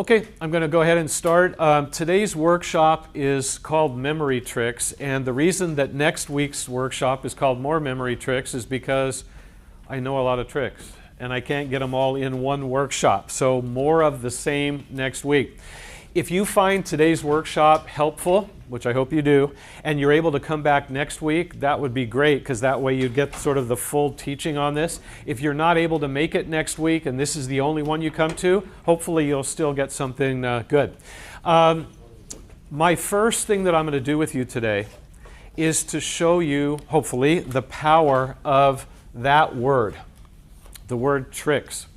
Okay, I'm going to go ahead and start. Today's workshop is called Memory Tricks, and the reason that next week's workshop is called More Memory Tricks is because I know a lot of tricks, and I can't get them all in one workshop. So more of the same next week. If you find today's workshop helpful, which I hope you do, and you're able to come back next week, that would be great, because that way you get sort of the full teaching on this. If you're not able to make it next week and this is the only one you come to, hopefully you'll still get something good. My first thing that I'm going to do with you today is to show you, hopefully, the power of that word, the word tricks.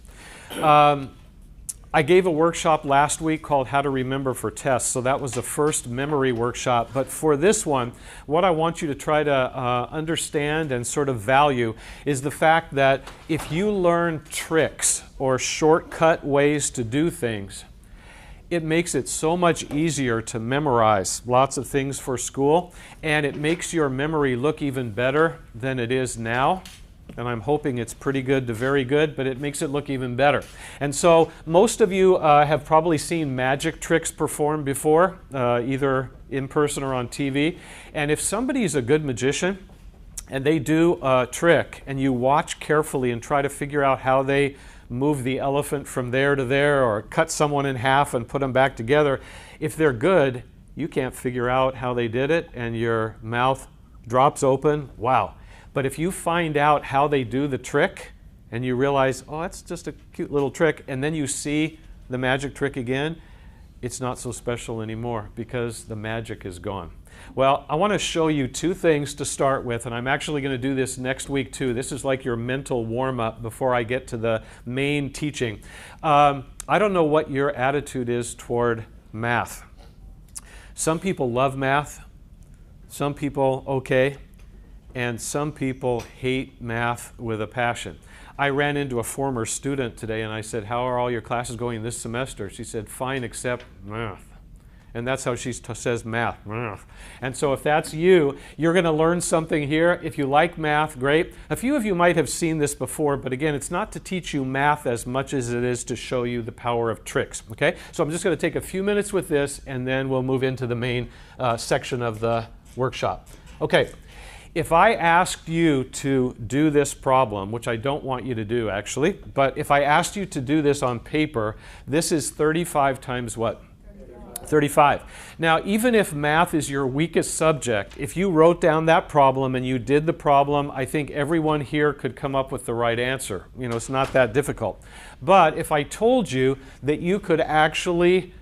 I gave a workshop last week called How to Remember for Tests, so that was the first memory workshop. But for this one, what I want you to try to understand and sort of value is the fact that if you learn tricks or shortcut ways to do things, it makes it so much easier to memorize lots of things for school, and it makes your memory look even better than it is now. And I'm hoping it's pretty good to very good, but it makes it look even better. And so most of you have probably seen magic tricks performed before, either in person or on TV. And if somebody's a good magician and they do a trick and you watch carefully and try to figure out how they move the elephant from there to there or cut someone in half and put them back together, if they're good, you can't figure out how they did it and your mouth drops open. Wow. But if you find out how they do the trick and you realize, oh, that's just a cute little trick, and then you see the magic trick again, it's not so special anymore because the magic is gone. Well, I want to show you two things to start with, and I'm actually going to do this next week too. This is like your mental warm-up before I get to the main teaching. I don't know what your attitude is toward math. Some people love math, some people okay, and some people hate math with a passion. I ran into a former student today and I said, how are all your classes going this semester? She said, fine except math. And that's how she says math. And so if that's you, you're going to learn something here. If you like math, great. A few of you might have seen this before, but again, it's not to teach you math as much as it is to show you the power of tricks. Okay? So I'm just going to take a few minutes with this and then we'll move into the main section of the workshop. Okay. If I asked you to do this problem, which I don't want you to do actually, but if I asked you to do this on paper, this is 35 times what? 35. Now, even if math is your weakest subject, if you wrote down that problem and you did the problem, I think everyone here could come up with the right answer. You know, it's not that difficult. But if I told you that you could actually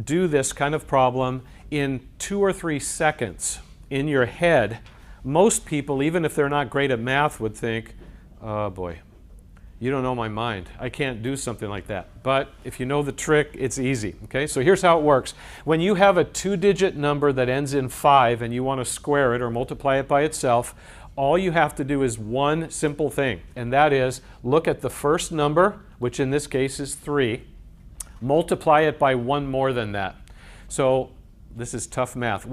do this kind of problem in 2 or 3 seconds in your head, most people, even if they're not great at math, would think, oh boy, you don't know my mind. I can't do something like that. But if you know the trick, it's easy. Okay, so here's how it works. When you have a 2-digit number that ends in 5 and you want to square it or multiply it by itself, all you have to do is one simple thing, and that is look at the first number, which in this case is 3, multiply it by one more than that. So this is tough math.